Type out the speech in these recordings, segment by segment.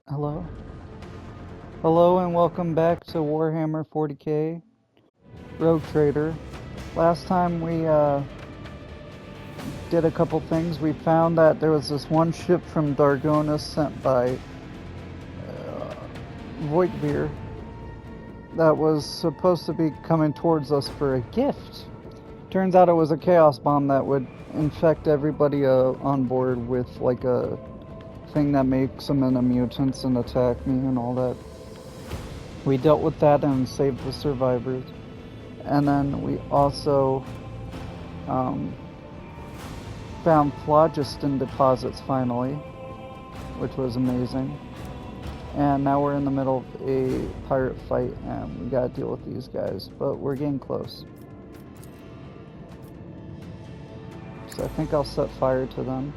Hello? Hello and welcome back to Warhammer 40k Rogue Trader. Last time we did a couple things. We found that there was this one ship from Dargonis sent by Voigtveer that was supposed to be coming towards us for a gift. Turns out it was a chaos bomb that would infect everybody on board with like a thing that makes them into mutants and attack me and all that. We dealt with that and saved the survivors. And then we also found phlogiston deposits finally, which was amazing. And now we're in the middle of a pirate fight and we gotta deal with these guys, but we're getting close. So I think I'll set fire to them.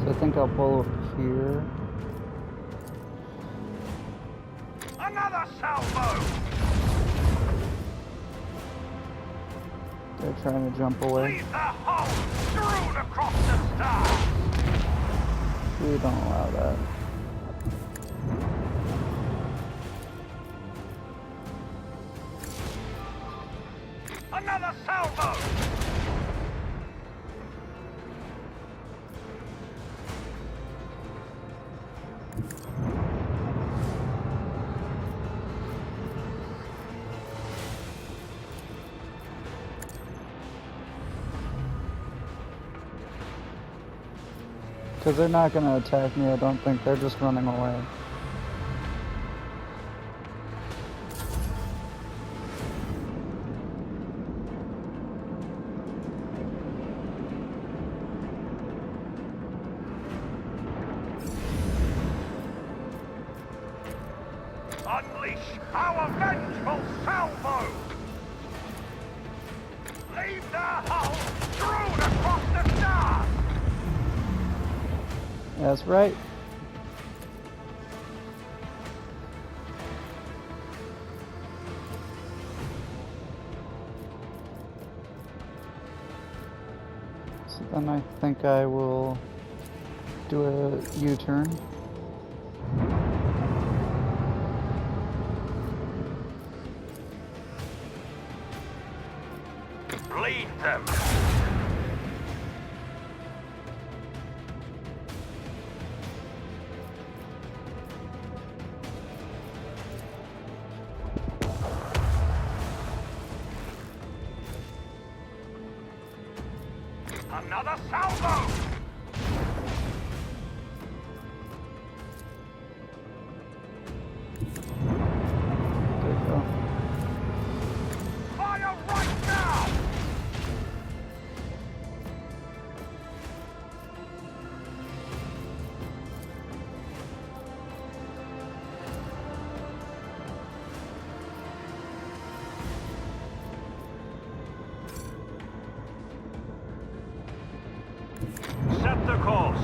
I think I'll pull up here. Another salvo! They're trying to jump away. Leave the hole strewn across the stars! We don't allow that. Another salvo! Because they're not going to attack me, I don't think. They're just running away. Unleash our vengeful salvo! Leave the hull strewn across the stars! That's right. So then I think I will do a U-turn. Bleed them! Another salvo! There you go. Fire right now! Set the course.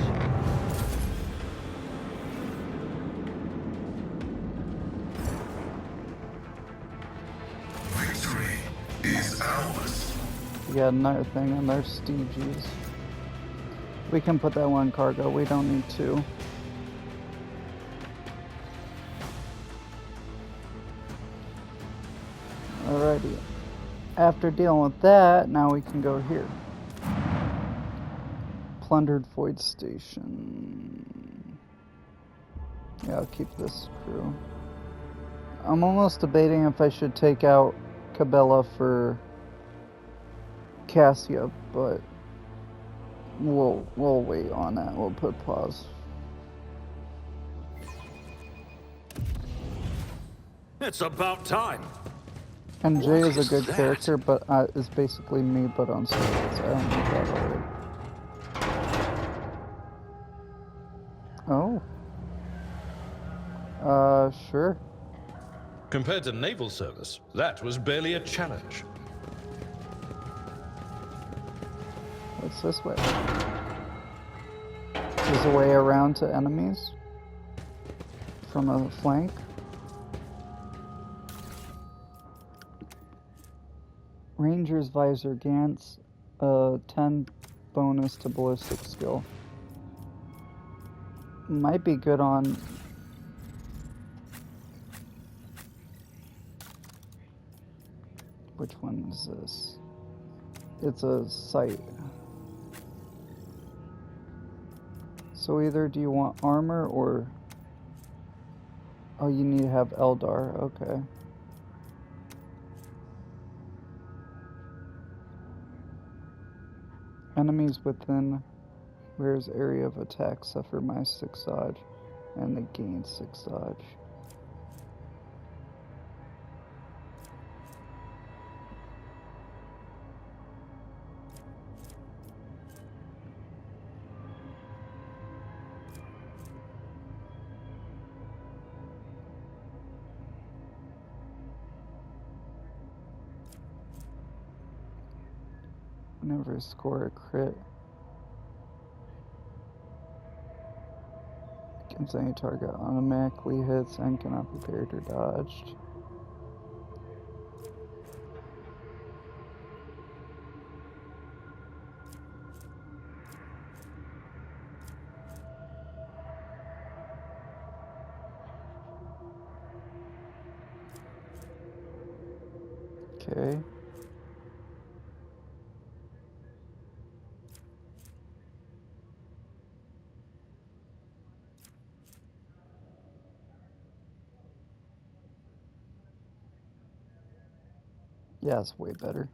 Victory is ours. We got another thing on their Steeges. We can put that one in cargo, we don't need two. Alrighty. After dealing with that, now we can go here. Plundered Void Station. Yeah, I'll keep this crew. I'm almost debating if I should take out Cabela for Cassia, but we'll wait on that. We'll put pause. It's about time. And Jay What is is a good that? character, but is basically me, but on steroids. I don't need that already. Oh. Sure. Compared to naval service, that was barely a challenge. What's this way? There's a way around to enemies from a flank. Ranger's Visor grants 10 bonus to ballistic skill. Might be good on... Which one is this? It's a sight. So either do you want armor or... Oh, you need to have Eldar, okay. Enemies within Rare's area of attack suffer -6 dodge, and they gain 6 dodge. Whenever I score a crit against any target, automatically hits and cannot be parried or dodged. Okay. Yeah, it's way better.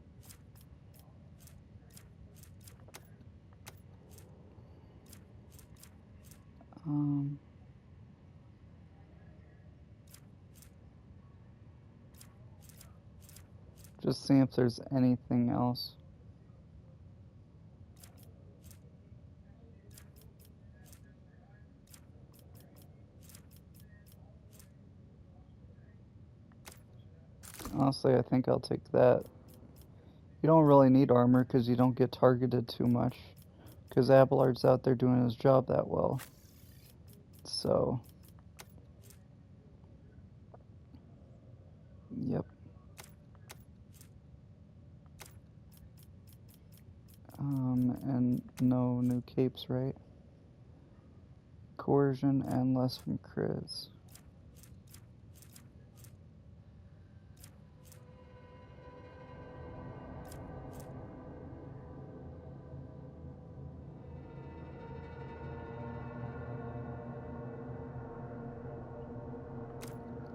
Just see if there's anything else. Honestly, I think I'll take that. You don't really need armor because you don't get targeted too much. Because Abelard's out there doing his job that well. So... Yep. And no new capes, right? Coercion and less from crits.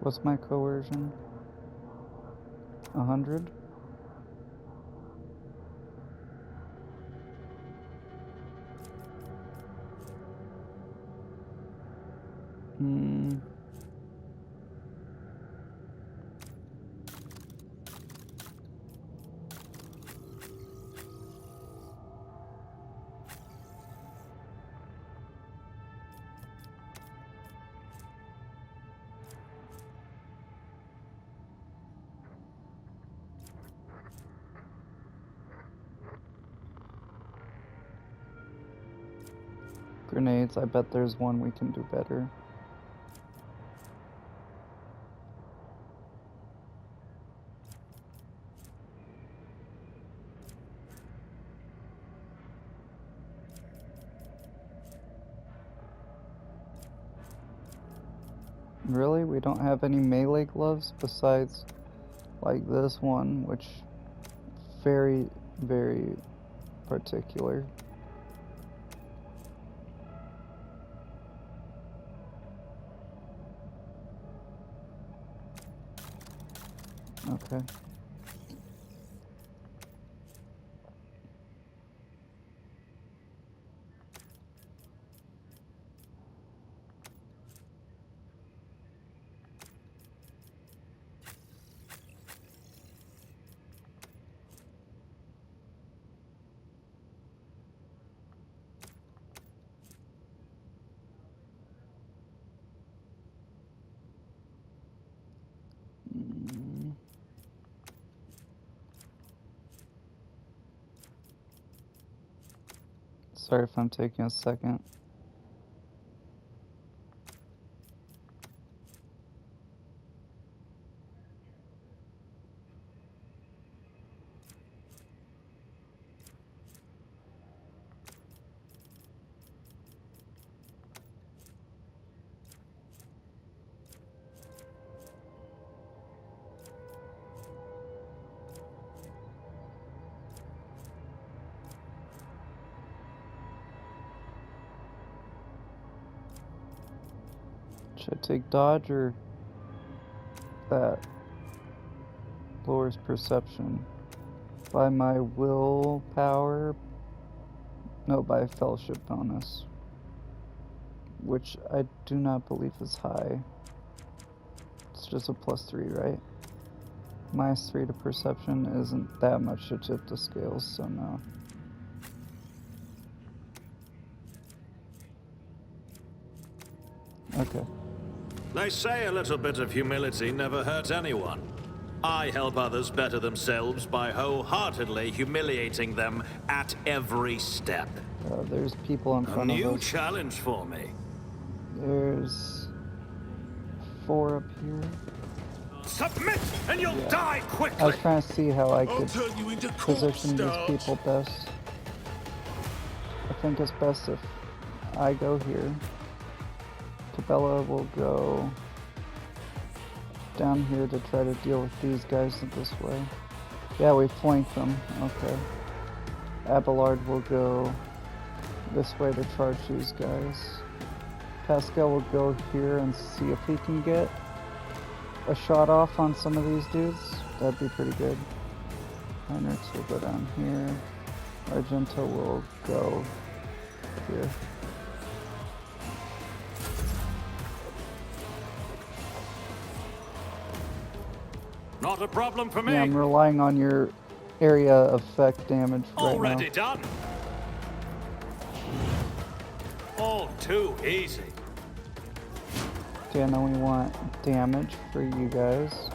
What's my coercion? 100? Grenades, I bet there's one we can do better. Really? We don't have any melee gloves besides like this one, which very, very particular. Okay. Sorry if I'm taking a second. Should I take dodge or that? Lowers perception. By my willpower? No, by fellowship bonus. Which I do not believe is high. It's just a +3, right? -3 to perception isn't that much to tip the scales, so no. Okay. They say a little bit of humility never hurts anyone. I help others better themselves by wholeheartedly humiliating them at every step. There's people in A front of new us. challenge for me. There's 4 up here. Submit and you'll die I quickly! was trying to see how I I'll could turn you into position these cornstarch. people best. I think it's best if I go here. Cabela will go down here to try to deal with these guys this way. Yeah, we flanked them. Okay. Abelard will go this way to charge these guys. Pascal will go here and see if he can get a shot off on some of these dudes. That'd be pretty good. Heinrichs will go down here. Argento will go here. Not a problem for me. Yeah, I'm relying on your area effect damage right Already now. done. All too easy. Okay, now we want damage for you guys.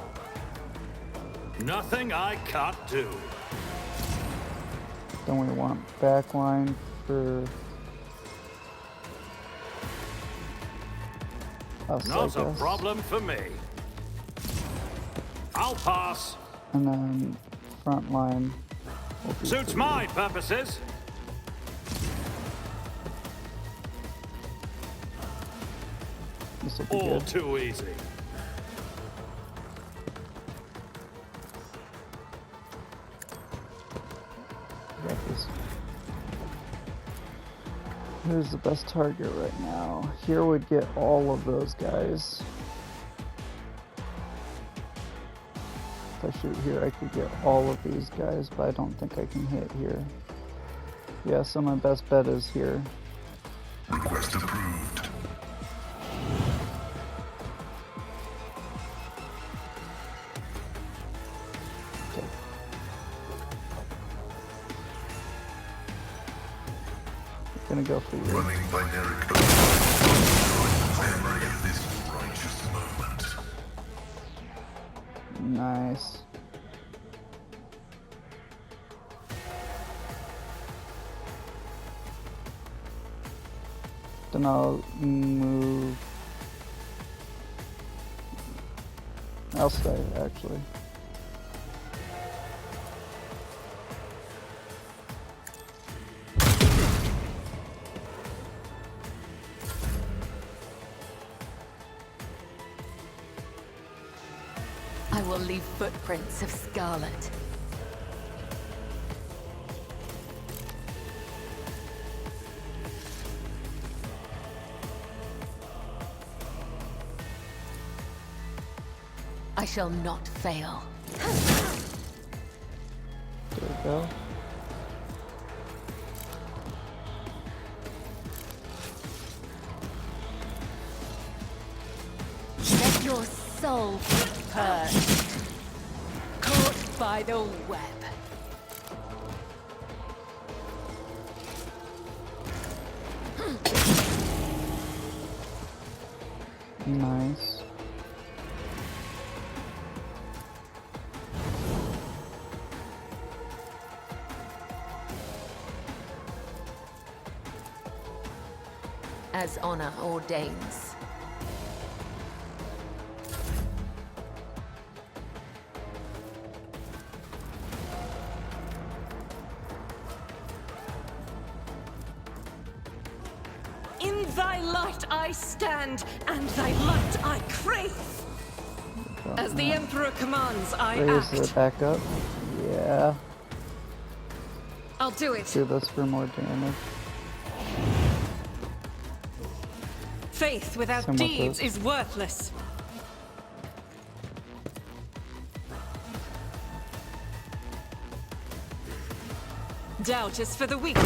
Nothing I can't do. Then we want backline for us, Not I a guess. problem for me. I'll pass. And then front line will be Suits for my purposes. This will be All good. too easy. Got this. Who's the best target right now? Here would get all of those guys. If I shoot here, I could get all of these guys, but I don't think I can hit here. Yeah, so my best bet is here. Request approved. Okay. Gonna go for you. Running binary code. Memory of this righteous moment. Nice. Then I'll move. I'll stay, actually. I will leave footprints of scarlet. I shall not fail. There we go. Let your soul be purged. Caught by the web. Nice. as honor ordains. In thy light I stand, and thy light I crave. As the Emperor commands, I Raise it act. back up. Yeah. I'll do it. Do this for more damage. Faith without Same with deeds this. is worthless. Doubt is for the weak.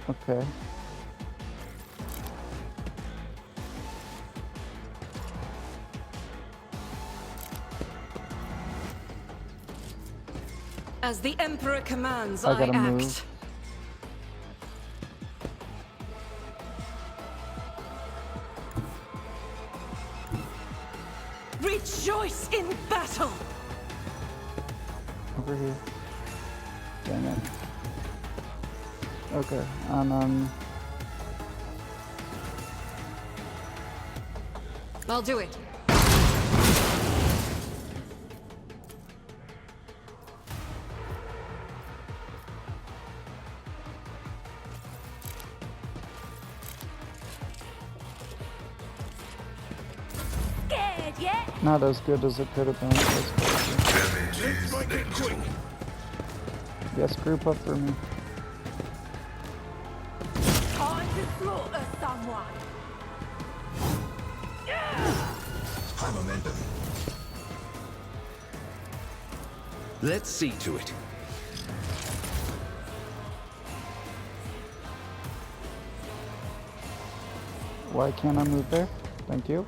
Okay. As the Emperor commands, I I gotta act. move. Rejoice in battle! Over here. Dang it. Okay, I'll do it. Scared yet? not as good as it could have been. Damage is negligible. Yes, group up for me. Time to slaughter someone. High momentum. Let's see to it. Why can't I move there? Thank you.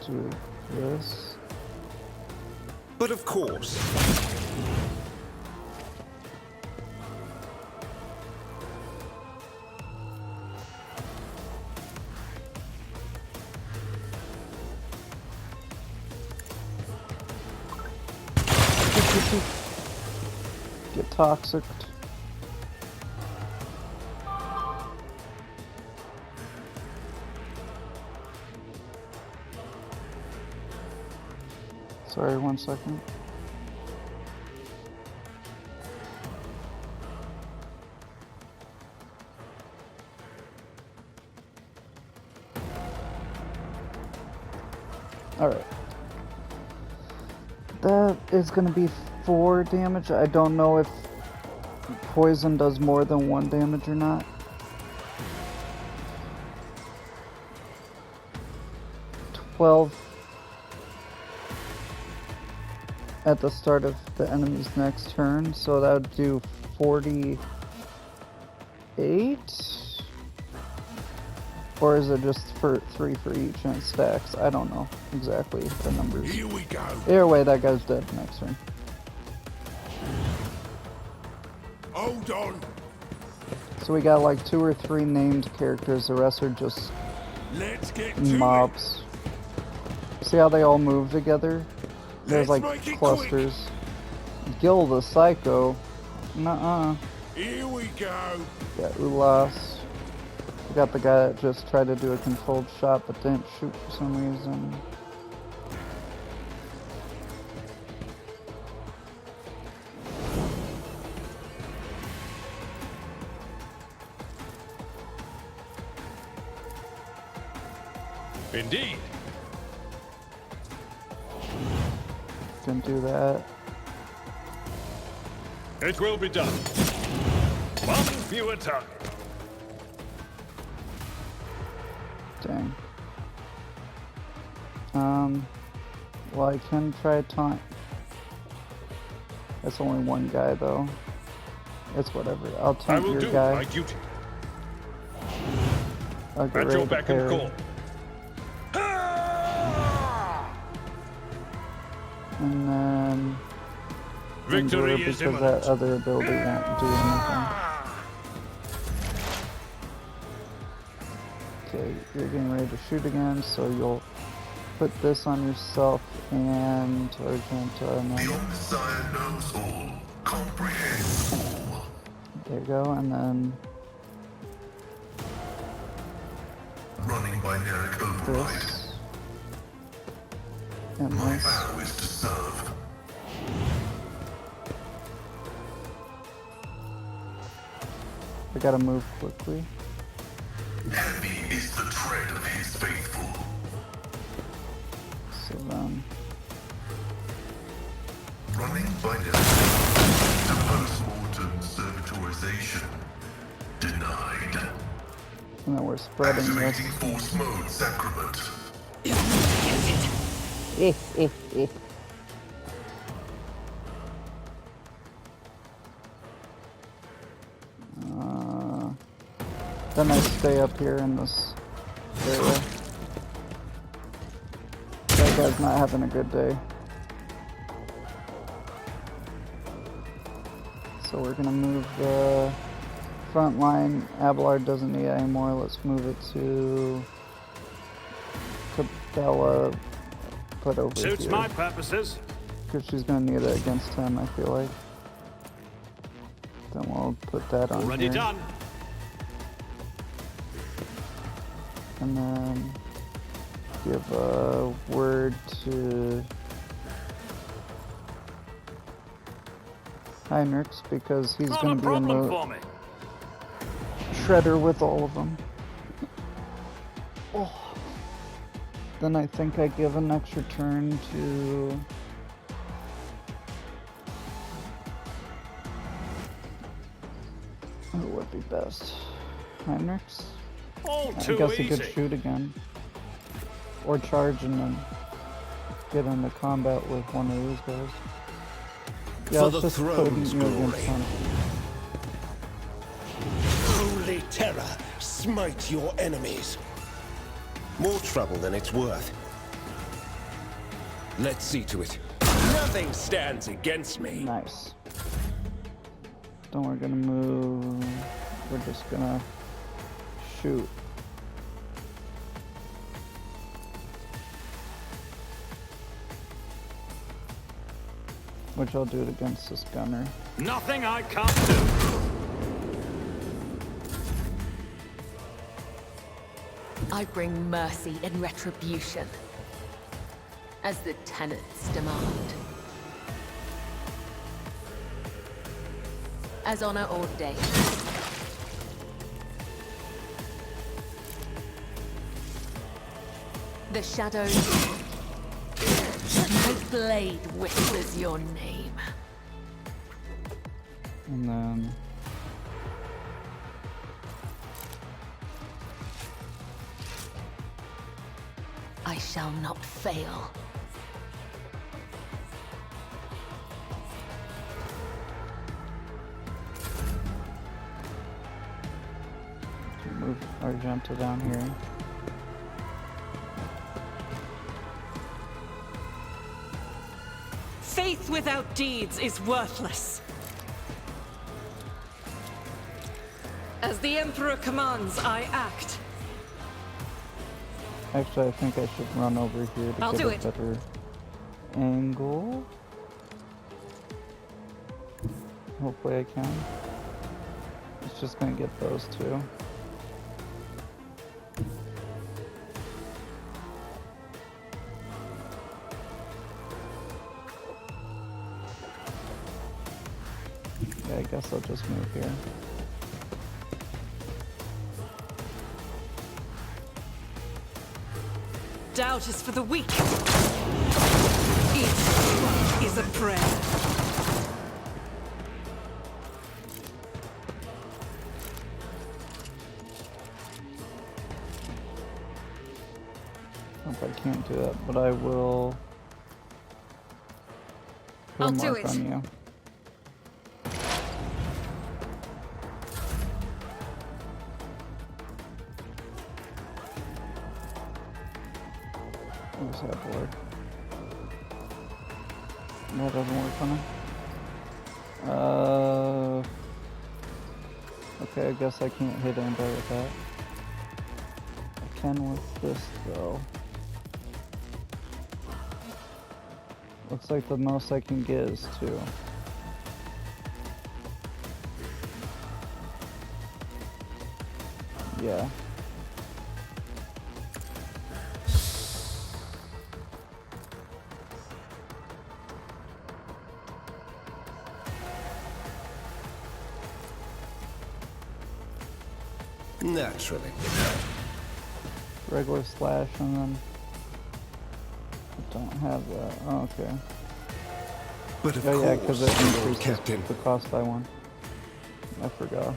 Do this. But of course. Get toxic. Sorry, 1 second. Alright. That is going to be 4 damage. I don't know if poison does more than 1 damage or not. $12 at the start of the enemy's next turn, so that would do 48? Or is it just for 3 for each and it stacks? I don't know exactly the numbers. Here we go. Either way, that guy's dead next turn. Hold on. So we got like 2 or 3 named characters, the rest are just Let's get to mobs. See how they all move together? There's Let's like make it clusters. Gil the Psycho. Nuh-uh. it. Here we go. Got Ulas. We got the guy that just tried to do a controlled shot but didn't shoot for some reason. Indeed. Didn't do that. It will be done. One fewer target. Dang. Well, I can try taunt. That's only 1 guy though. It's whatever. I'll I taunt will your do guy. my duty. I'll get At ready your to beck and parry. call. And then endure Victory is because imminent. that other ability won't do anything. Okay, you're getting ready to shoot again, so you'll put this on yourself and Argenta, and The then Omnissiah knows all, comprehends all. there you go, and then Running by Nerric override. this. And My this. vow is to serve. I gotta move quickly. Heavy is the tread of his faithful. So then, Running by Nerric. To post-mortem servitorization. Denied. and then we're spreading this. Activating force mode sacrament. Then I stay up here in this area. That guy's not having a good day. So we're gonna move the front line. Abelard doesn't need it anymore. Let's move it to Cabela. Put over Suits here. my purposes. Because she's gonna need it against him, I feel like. Then we'll put that on Already here. done. And then give a word to Heinrichs because he's Not going a to be in problem the for me. shredder with all of them. Oh. Then I think I give an extra turn to who would be best? Heinrichs? All I too guess he easy. could shoot again. Or charge and then get into combat with one of these guys. Yeah, For let's the just put throne's you against glory. him. Holy terror, smite your enemies. More trouble than it's worth. Let's see to it. Nothing stands against me. Nice. Then we're gonna move. We're just gonna shoot. Which I'll do it against this gunner. Nothing I can't do. I bring mercy and retribution, as the tenets demand. As honor ordained. The shadows. My blade whispers your name. And then I shall not fail. move Argenta down here. Faith without deeds is worthless. As the Emperor commands, I act. Actually, I think I should run over here to I'll get do a it. better angle. Hopefully I can. It's just gonna get those two. Yeah, I guess I'll just move here. Doubt is for the weak. Each strike is a prayer. Hope I can't do that, but I will put a I'll do mark it. on you. Where's that board? That doesn't work on him. Okay, I guess I can't hit anybody with that. I can with this though. Looks like the most I can get is 2. Yeah. Naturally. Regular slash and then I don't have that. Oh, okay. But of Oh yeah, because it course, Lord increases Captain. the cost by 1. I forgot.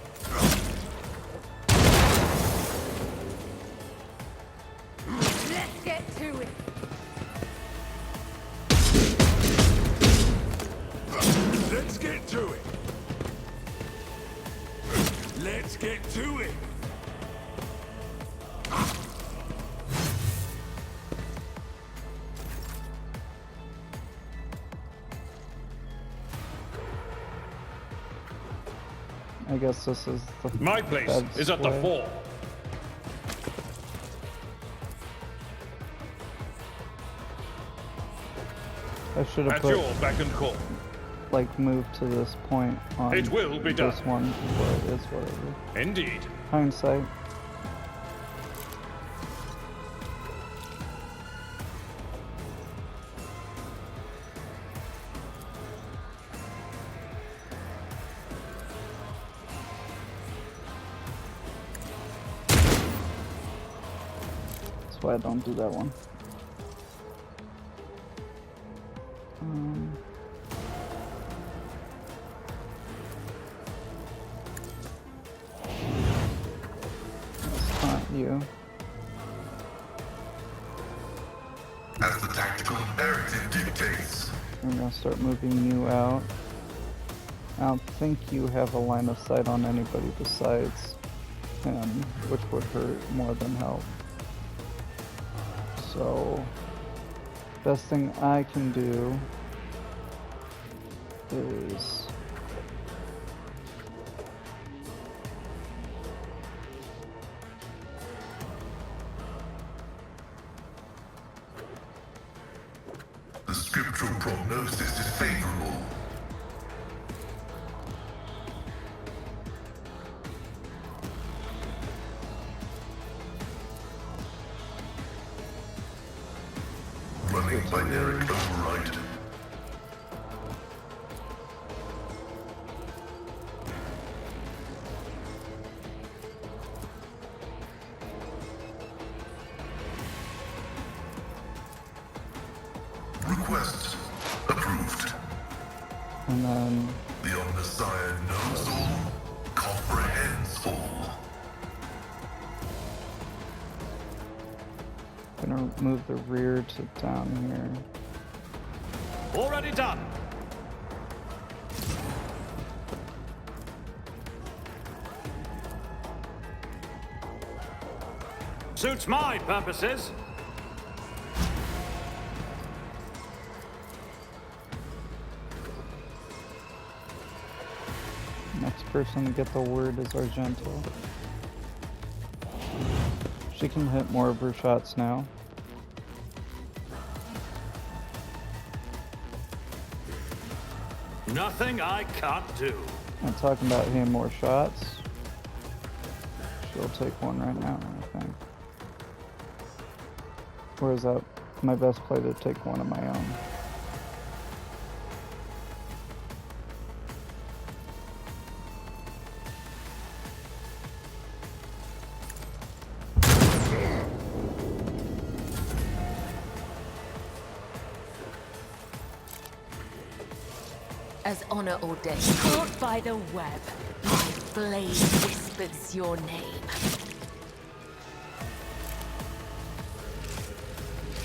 Let's get to it. Let's get to it. Let's get to it. I guess this is the My place Fed's is at the way. fore. I should have At put your beck and call. like moved to this point on It will be this done. one, but it's whatever. Indeed. Hindsight. That's why I don't do that one. That's not you. As the tactical imperative dictates. We're gonna start moving you out. I don't think you have a line of sight on anybody besides him, which would hurt more than help. So, best thing I can do is The scriptural prognosis is favorable. Running binary override. Request approved. and then The Omnissiah knows all, comprehends all. gonna move the rear to down here. Already done. Suits my purposes. Next person to get the word is Argento. She can hit more of her shots now. Nothing I can't do. I'm talking about hitting more shots. She'll take one right now, I think. Or is that my best play to take one of my own? As honor ordained. Caught by the web, my blade whispers your name.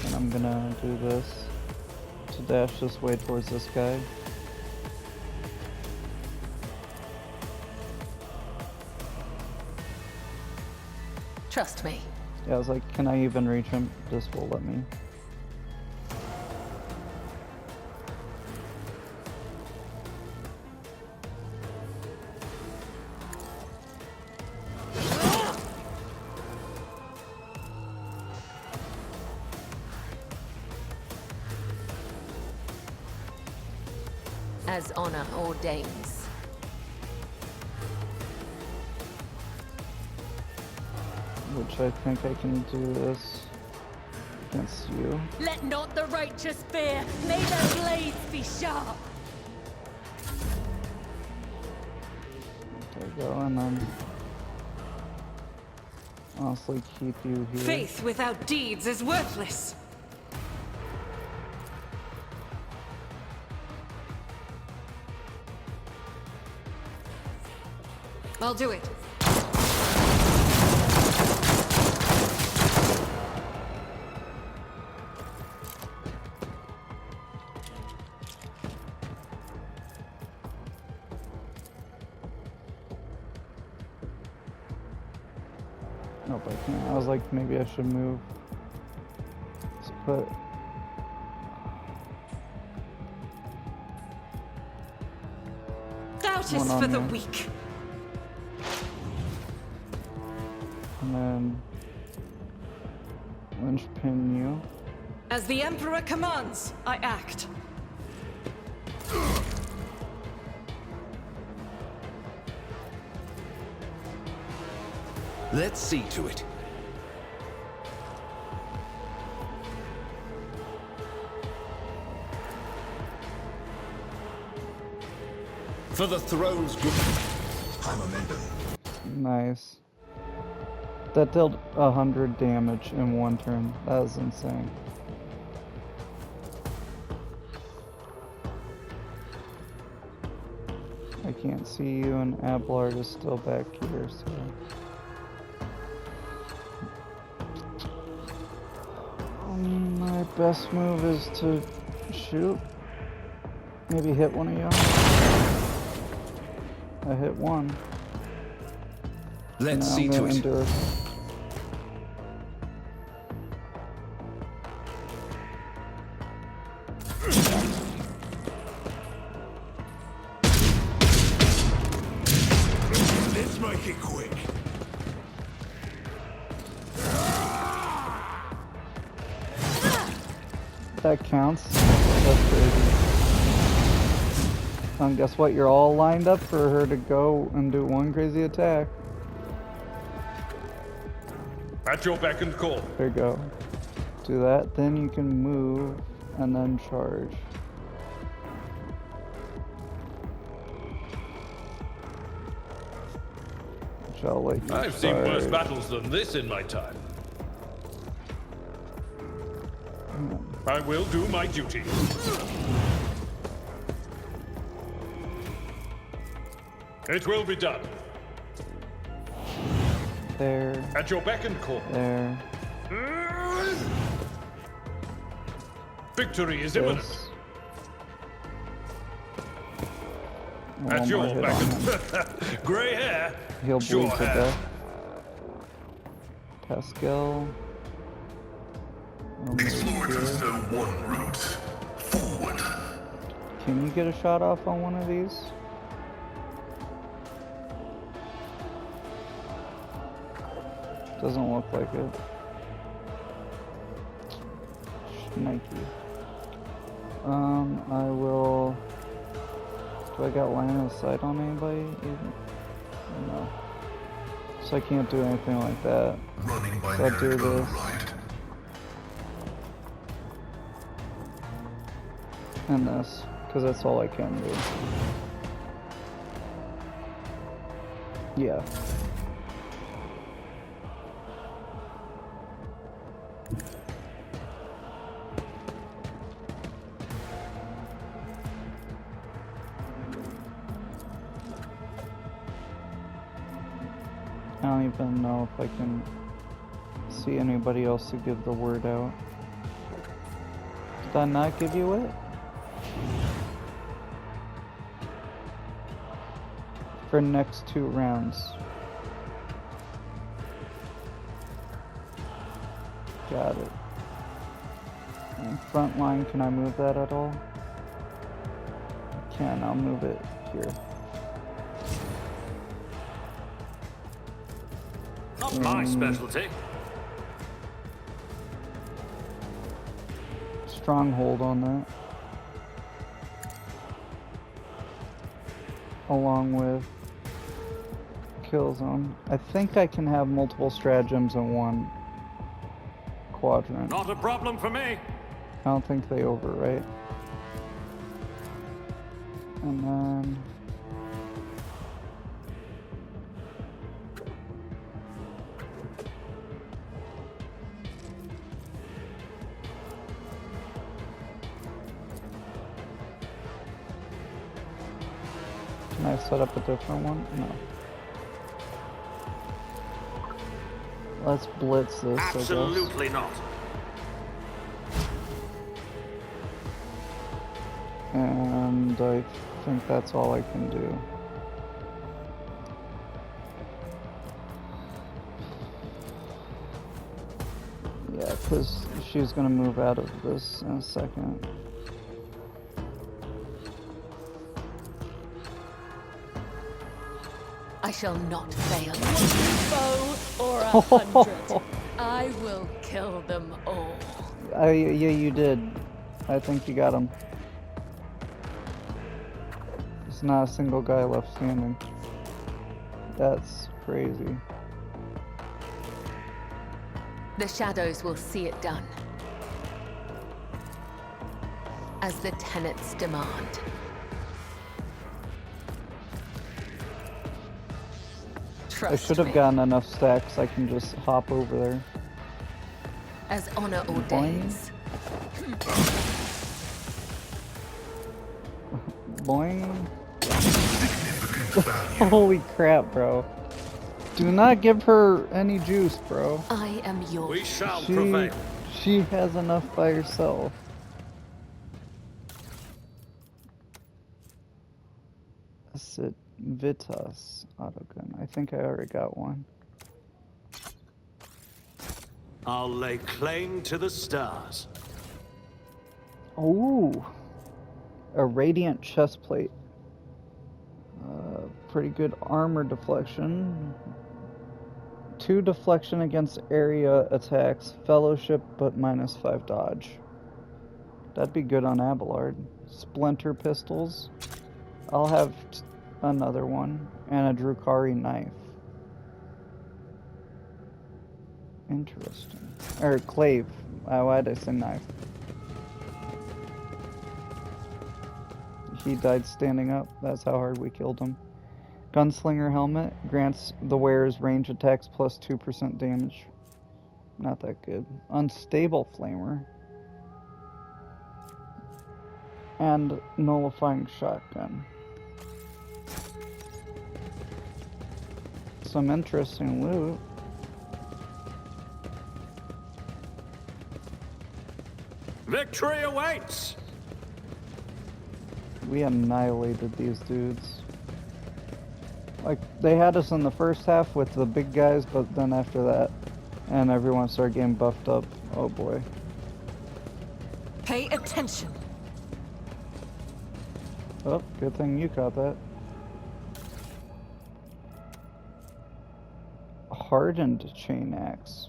And I'm gonna do this to dash this way towards this guy. Trust me. Yeah, I was like, can I even reach him? This will let me. as honor ordains. Which I think I can do this against you. Let not the righteous fear. May their blades be sharp. There you go, and then honestly keep you here. Faith without deeds is worthless. I'll do it. Nope, I can't. I was like, maybe I should move. Let's put. Doubt One is on for the there. weak. And then linchpin you. As the Emperor commands, I act. Let's see to it. For the throne's good. I'm a member. Nice. That dealt 100 damage in one turn. That was insane. I can't see you, and Ablard is still back here, so. My best move is to shoot. Maybe hit one of you. I hit one. Let's Now see I'm to gonna it. endure. Let's make it quick. That counts. That's crazy. Guess what? You're all lined up for her to go and do one crazy attack. At your beck and call. There you go. Do that, then you can move and then charge. Which I'll let you I've seen worse charge. battles than this in my time. I will do my duty. It will be done. There, At your beck and call. there, Victory is imminent. this. At One your more hit beck on and him. Grey hair. He'll Sure bleed to have. death. Pascal. I'll move Explore here. the Zone 1 route. Forward. Can you get a shot off on one of these? Doesn't look like it. Nike. I will. Do I got line of sight on anybody? Even? No. So I can't do anything like that. Running by So I'll do this. override. And this, because that's all I can do. Yeah. I don't even know if I can see anybody else to give the word out. Did I not give you it? For next 2 rounds. Got it. And front line, can I move that at all? I can, I'll move it here. Not my specialty. Stronghold on that. along with Killzone. I think I can have multiple stratagems in one quadrant. Not a problem for me. I don't think they overwrite. And then... Can I set up a different one? No. Let's blitz this, Absolutely not. And I think that's all I can do. Yeah, because she's gonna move out of this in a second. I shall not fail. One foe or 100. I will kill them all. Yeah, you did. I think you got him. There's not a single guy left standing. That's crazy. The shadows will see it done. As the tenets demand. I should have gotten enough stacks. I can just hop over there. As honor ordains. Boing. Holy crap, bro. Do not give her any juice, bro. I am yours. We shall prevail. She has enough by herself. Sit Vitas autogun. I think I already got one. I'll lay claim to the stars. Oh, a radiant chest plate. Pretty good armor deflection. 2 deflection against area attacks. Fellowship, but -5 dodge. That'd be good on Abelard. Splinter pistols. I'll have another one. And a Drukari knife. Interesting. Or clave. Why did I say knife? He died standing up. That's how hard we killed him. Gunslinger helmet grants the wearer's range attacks plus 2% damage. Not that good. Unstable flamer. And nullifying shotgun. Some interesting loot. Victory awaits! We annihilated these dudes. Like, they had us in the first half with the big guys, but then after that, and everyone started getting buffed up. Oh boy. Pay attention. Oh, good thing you caught that. Hardened chain axe.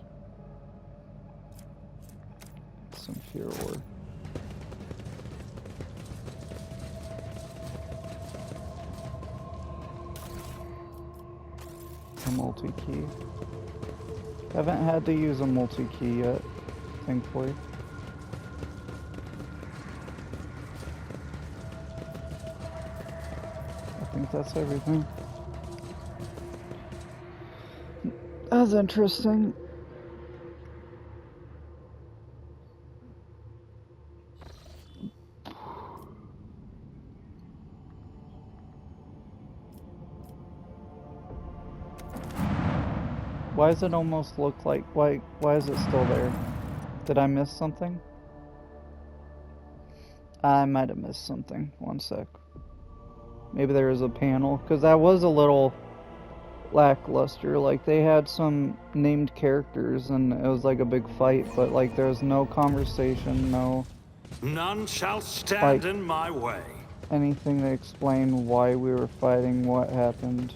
Some fear ore. A multi-key. Haven't had to use a multi-key yet, thankfully. I think that's everything. That's interesting. Why does it almost look like, why is it still there? Did I miss something? I might have missed something. One sec. Maybe there is a panel, because that was a little lackluster. Like, they had some named characters and it was like a big fight, but like there was no conversation, no None shall stand in my way. anything to explain why we were fighting, what happened.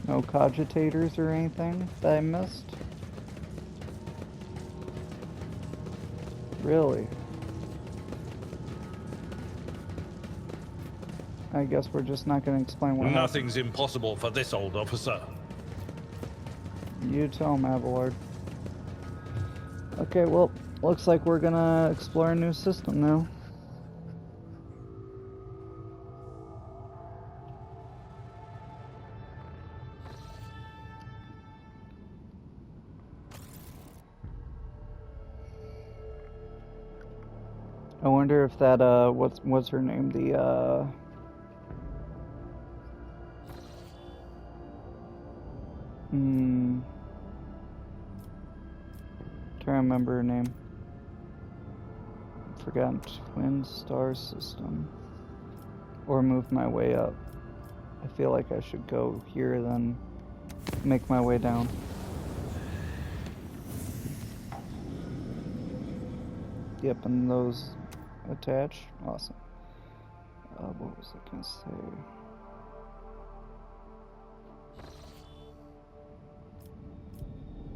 No cogitators or anything that I missed? Really? I guess we're just not going to explain what happened. Nothing's impossible for this old officer. You tell him, Abelard. Okay, well, looks like we're gonna explore a new system now. I wonder if that, what's her name? The, Trying to remember her name. Forgotten. Twin star system. Or move my way up. I feel like I should go here, then make my way down. Yep, and those attach. Awesome. What was I gonna say?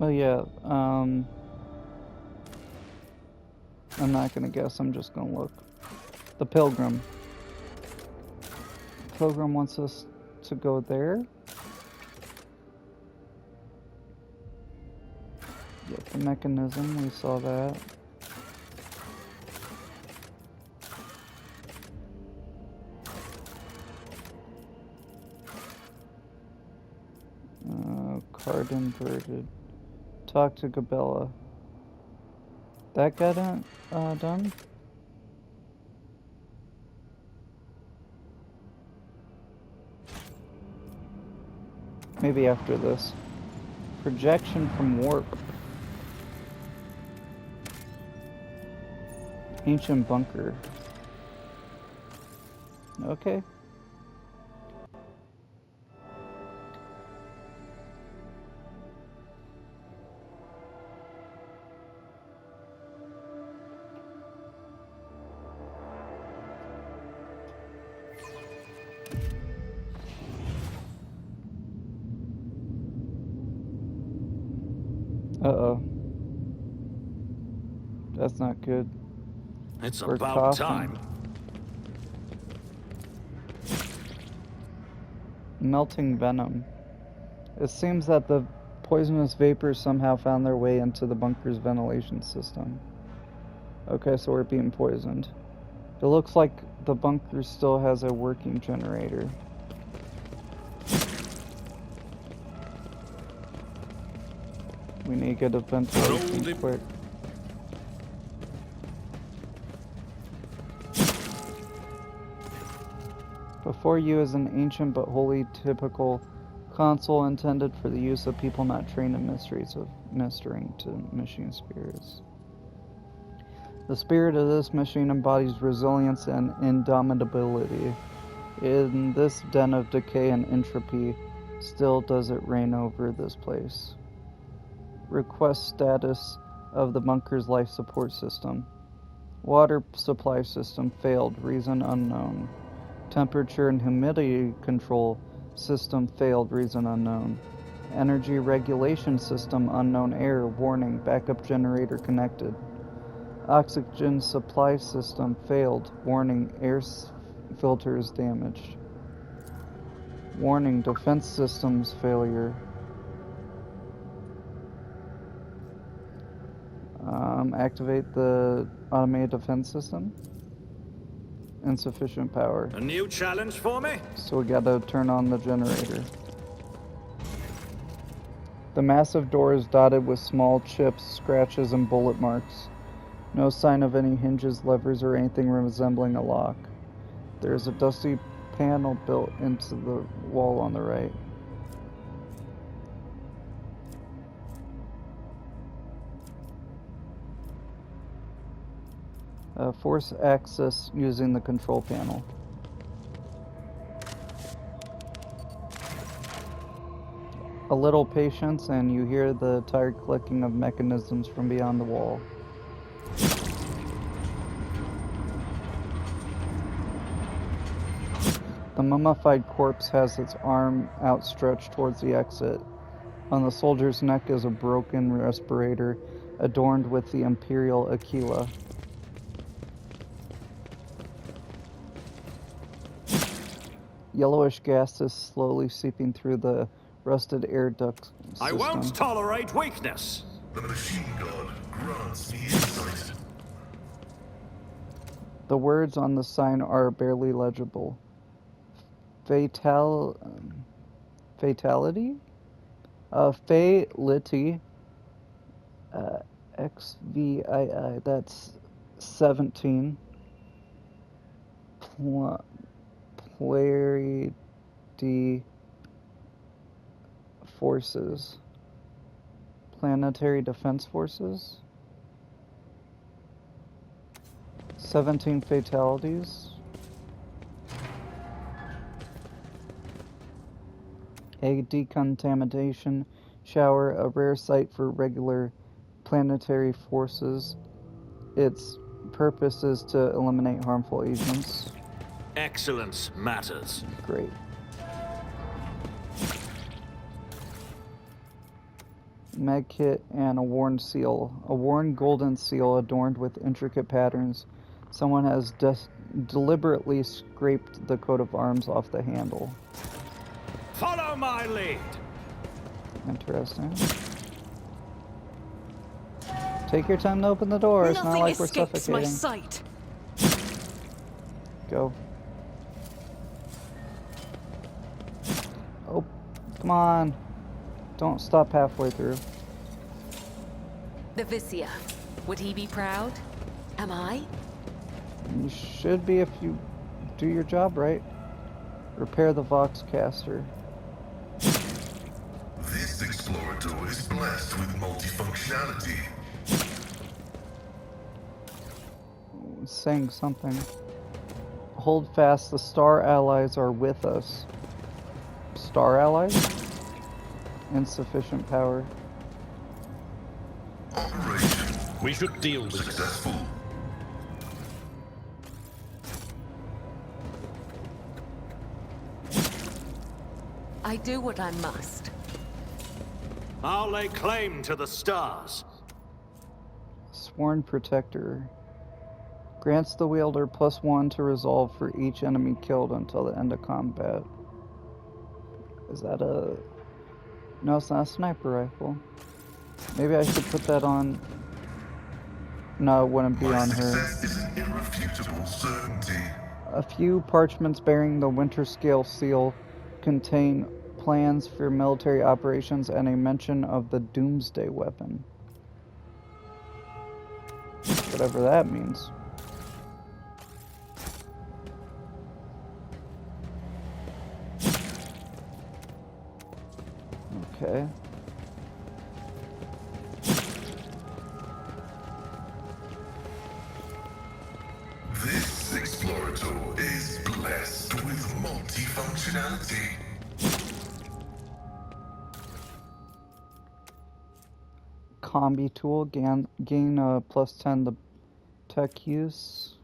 Oh yeah, I'm not gonna guess, I'm just gonna look. The Pilgrim. Pilgrim wants us to go there. Yep, the mechanism, we saw that. Card inverted. Talk to Gabella. That got done? Maybe after this. Projection from warp. Ancient bunker. Okay. Uh-oh. That's not good. It's We're about coughing. time. Melting venom. It seems that the poisonous vapors somehow found their way into the bunker's ventilation system. Okay, so we're being poisoned. It looks like the bunker still has a working generator. We need to get a ventilation quick. Before you is an ancient but wholly typical console intended for the use of people not trained in mysteries of ministering to machine spirits. The spirit of this machine embodies resilience and indomitability. In this den of decay and entropy, still does it reign over this place. Request status of the bunker's life support system. Water supply system failed, reason unknown. Temperature and humidity control system failed, reason unknown. Energy regulation system unknown error, warning, backup generator connected. Oxygen supply system failed, warning, air filters damaged. Warning, defense systems failure. Activate the automated defense system. Insufficient power. A new challenge for me? So we gotta turn on the generator. The massive door is dotted with small chips, scratches, and bullet marks. No sign of any hinges, levers, or anything resembling a lock. There is a dusty panel built into the wall on the right. Force access using the control panel. A little patience and you hear the tired clicking of mechanisms from beyond the wall. The mummified corpse has its arm outstretched towards the exit. On the soldier's neck is a broken respirator adorned with the Imperial Aquila. Yellowish gas is slowly seeping through the rusted air duct system. I won't tolerate weakness. The machine god grants me insight. The words on the sign are barely legible. Fatality? Fatality, XVI, that's 17. Planetary forces. Planetary Defense Forces. 17 fatalities. A decontamination shower, a rare sight for regular planetary forces. Its purpose is to eliminate harmful agents. Excellence matters. Great. Medkit and a worn seal. A worn golden seal adorned with intricate patterns. Someone has deliberately scraped the coat of arms off the handle. Follow my lead. Interesting. Take your time to open the door. It's not Nothing like we're escapes my suffocating. sight. Go. Oh, come on. Don't stop halfway through. The Vicia. Would he be proud? Am I? You should be if you do your job right. Repair the Voxcaster. This explorator is blessed with multifunctionality. It's saying something. Hold fast, the Star Allies are with us. Star Allies? Insufficient power. Operation We should deal with this. successful. I do what I must. I'll lay claim to the stars. Sworn Protector. Grants the wielder +1 to resolve for each enemy killed until the end of combat. Is that a... No, it's not a sniper rifle. Maybe I should put that on... No, it wouldn't be My on her. success is an irrefutable certainty. A few parchments bearing the Winter Scale seal contain plans for military operations and a mention of the Doomsday weapon. Whatever that means. Okay. This explorator is blessed with multifunctionality. Combi tool, gain +10 the tech use.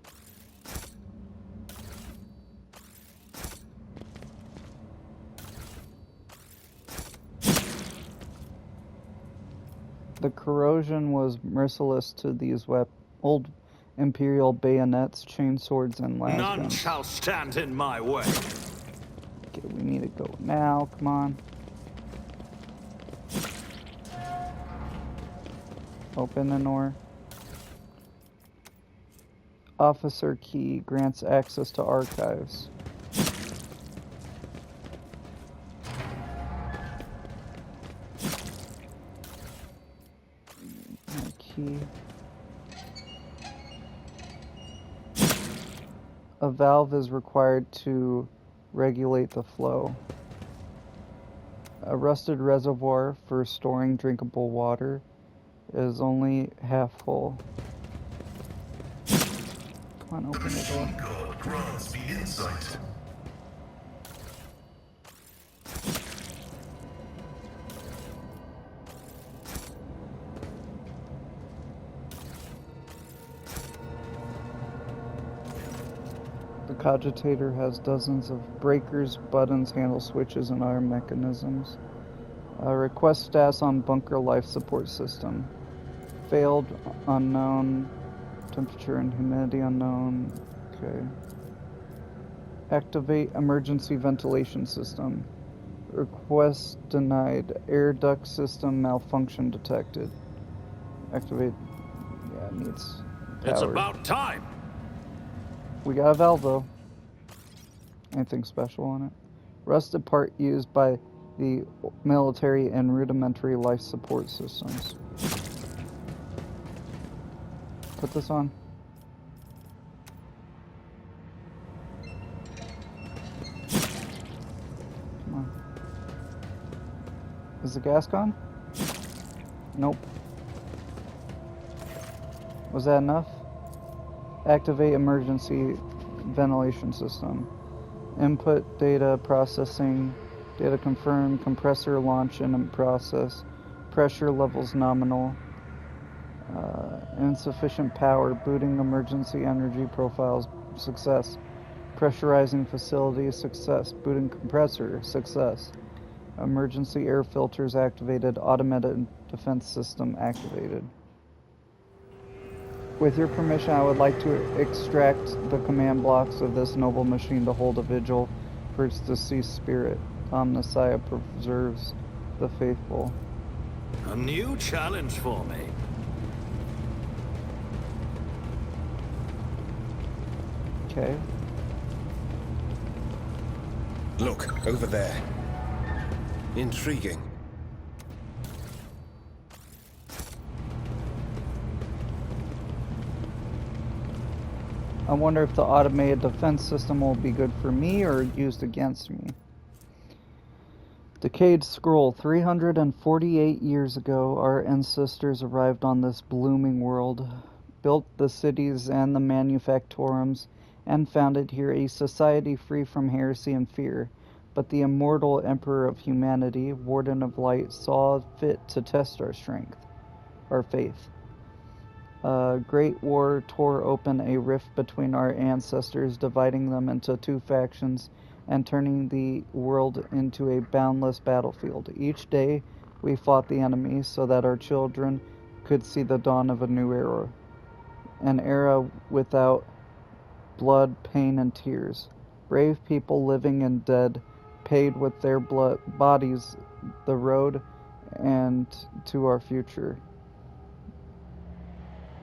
The corrosion was merciless to these old Imperial bayonets, chainswords, and las None guns. shall stand in my way. Okay, we need to go now. Come on. Open the door. Officer key grants access to archives. My key. A valve is required to regulate the flow. A rusted reservoir for storing drinkable water is only half full. Come on, open the door. Machine god grants me insight. The cogitator has dozens of breakers, buttons, handle switches, and other mechanisms. Request status on bunker life support system. Failed, unknown. Temperature and humidity unknown. Okay. Activate emergency ventilation system. Request denied. Air duct system malfunction detected. Activate. Yeah, it needs power. It's about time. We got a valve though. Anything special on it? Rusted part used by the military and rudimentary life support systems. Put this on. Come on. Is the gas gone? Nope. Was that enough? Activate emergency ventilation system. Input data processing. Data confirmed. Compressor launch in process. Pressure levels nominal. Insufficient power. Booting emergency energy profiles. Success. Pressurizing facility. Success. Booting compressor. Success. Emergency air filters activated. Automated defense system activated. With your permission, I would like to extract the command blocks of this noble machine to hold a vigil for its deceased spirit. Omnissiah preserves the faithful. A new challenge for me. Okay. Look, over there. Intriguing. I wonder if the automated defense system will be good for me or used against me. Decayed scroll. 348 years ago, our ancestors arrived on this blooming world, built the cities and the manufactorums, and founded here a society free from heresy and fear. But the immortal Emperor of humanity, Warden of Light, saw fit to test our strength, our faith. A great war tore open a rift between our ancestors, dividing them into two factions and turning the world into a boundless battlefield. Each day we fought the enemy so that our children could see the dawn of a new era. An era without blood, pain, and tears. Brave people, living and dead, paid with their bodies the road and to our future.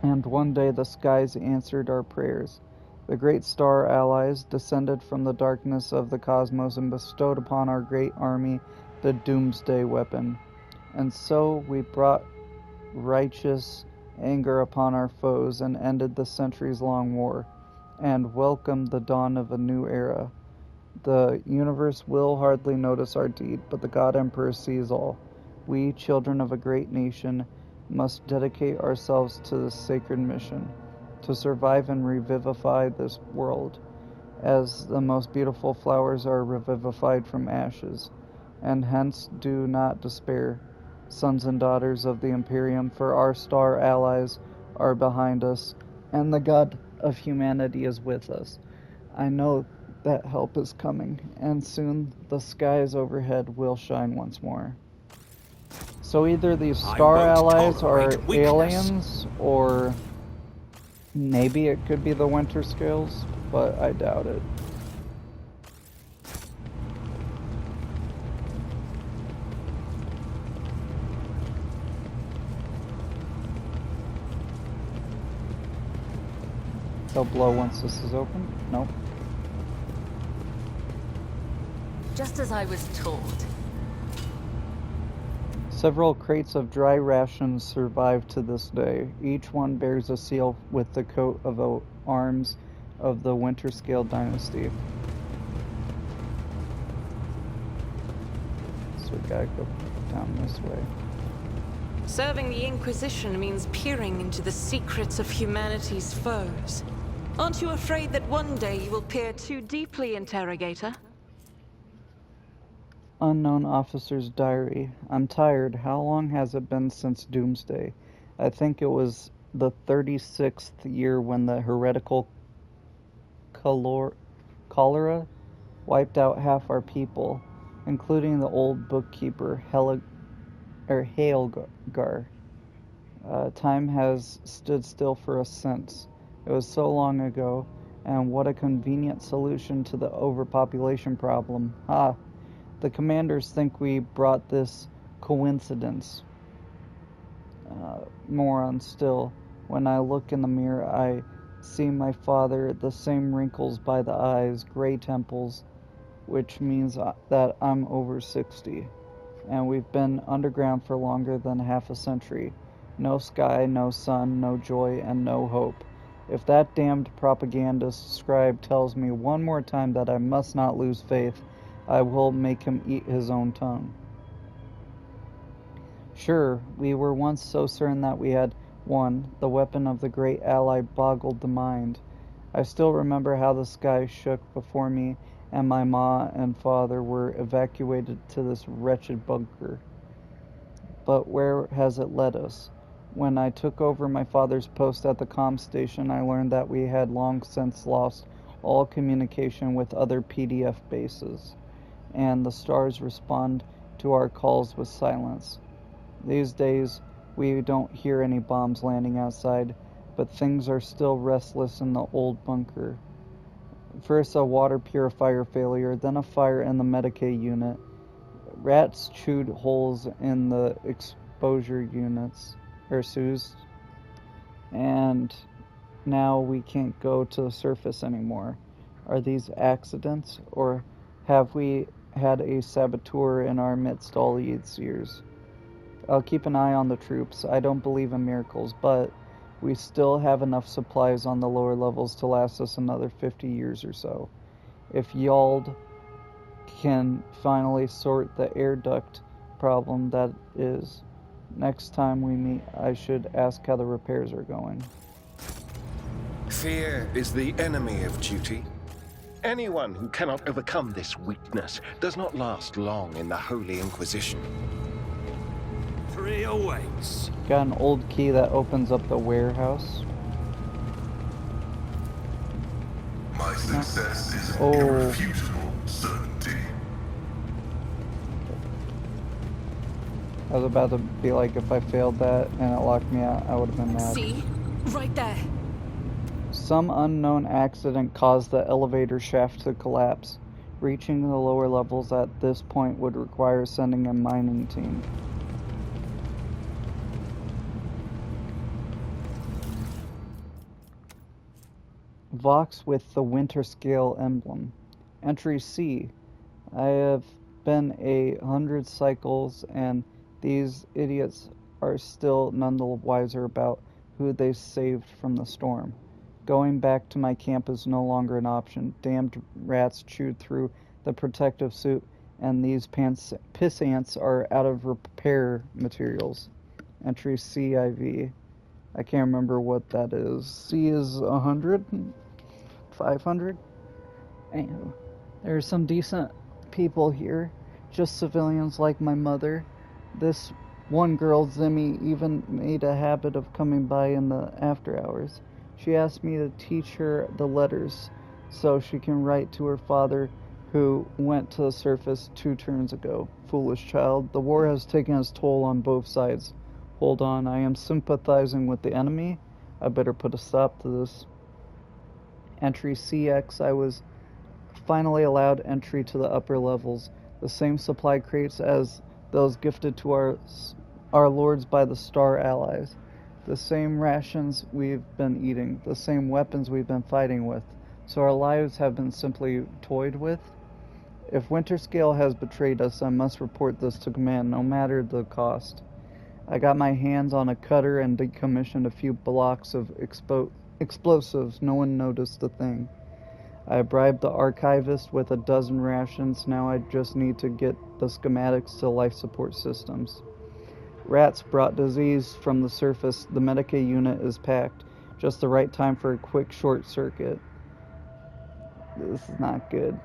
And one day the skies answered our prayers. The great star allies descended from the darkness of the cosmos and bestowed upon our great army the doomsday weapon. And so we brought righteous anger upon our foes and ended the centuries-long war, and welcomed the dawn of a new era. The universe will hardly notice our deed, but the God Emperor sees all. We, children of a great nation, must dedicate ourselves to this sacred mission, to survive and revivify this world, as the most beautiful flowers are revivified from ashes. And hence do not despair, sons and daughters of the Imperium, for our star allies are behind us, and the God of humanity is with us. I know that help is coming, and soon the skies overhead will shine once more. So either these star allies are aliens, or maybe it could be the Winter Scales, but I doubt it. They'll blow once this is open? Nope. Just as I was told. Several crates of dry rations survive to this day. Each one bears a seal with the coat of arms of the Winter Scale dynasty. So we gotta go down this way. Serving the Inquisition means peering into the secrets of humanity's foes. Aren't you afraid that one day you will peer too deeply, Interrogator? Unknown Officer's Diary. I'm tired. How long has it been since Doomsday? I think it was the 36th year when the heretical cholera wiped out half our people, including the old bookkeeper, Haelgar. Time has stood still for us since. It was so long ago, And what a convenient solution to the overpopulation problem. Ha! The commanders think we brought this coincidence. Moron still. When I look in the mirror, I see my father, the same wrinkles by the eyes, gray temples, which means that I'm over 60. And we've been underground for longer than half a century. No sky, no sun, no joy, and no hope. If that damned propagandist scribe tells me one more time that I must not lose faith, I will make him eat his own tongue. Sure, we were once so certain that we had won. The weapon of the great ally boggled the mind. I still remember how the sky shook before me and my ma and father were evacuated to this wretched bunker. But where has it led us? When I took over my father's post at the comm station, I learned that we had long since lost all communication with other PDF bases, and the stars respond to our calls with silence. These days, we don't hear any bombs landing outside, but things are still restless in the old bunker. First a water purifier failure, then a fire in the Medicaid unit. Rats chewed holes in the exposure units, SUs, and now we can't go to the surface anymore. Are these accidents, or have we had a saboteur in our midst all these years? I'll keep an eye on the troops. I don't believe in miracles, but we still have enough supplies on the lower levels to last us another 50 years or so. If Yald can finally sort the air duct problem that is. Next time we meet, I should ask how the repairs are going. Fear is the enemy of duty. Anyone who cannot overcome this weakness does not last long in the Holy Inquisition. 3 awaits. Got an old key that opens up the warehouse. My success is an Oh. irrefutable certainty. I was about to be like, if I failed that and it locked me out, I would have been mad. See? Right there. Some unknown accident caused the elevator shaft to collapse. Reaching the lower levels at this point would require sending a mining team. Vox with the winter scale emblem. Entry C. I have been 100 cycles and these idiots are still none the wiser about who they saved from the storm. Going back to my camp is no longer an option. Damned rats chewed through the protective suit, and these piss ants are out of repair materials. Entry CIV. I can't remember what that is. C is 100? 500? Anywho, there are some decent people here. Just civilians like my mother. This one girl, Zimmy, even made a habit of coming by in the after hours. She asked me to teach her the letters so she can write to her father, who went to the surface 2 turns ago. Foolish child. The war has taken its toll on both sides. Hold on, I am sympathizing with the enemy. I better put a stop to this. Entry CX. I was finally allowed entry to the upper levels. The same supply crates as those gifted to our lords by the Star Allies. The same rations we've been eating. The same weapons we've been fighting with. So our lives have been simply toyed with? If Winterscale has betrayed us, I must report this to command, no matter the cost. I got my hands on a cutter and decommissioned a few blocks of explosives. No one noticed a thing. I bribed the archivist with 12 rations. Now I just need to get the schematics to life support systems. Rats brought disease from the surface. The Medicaid unit is packed. Just the right time for a quick short circuit. This is not good.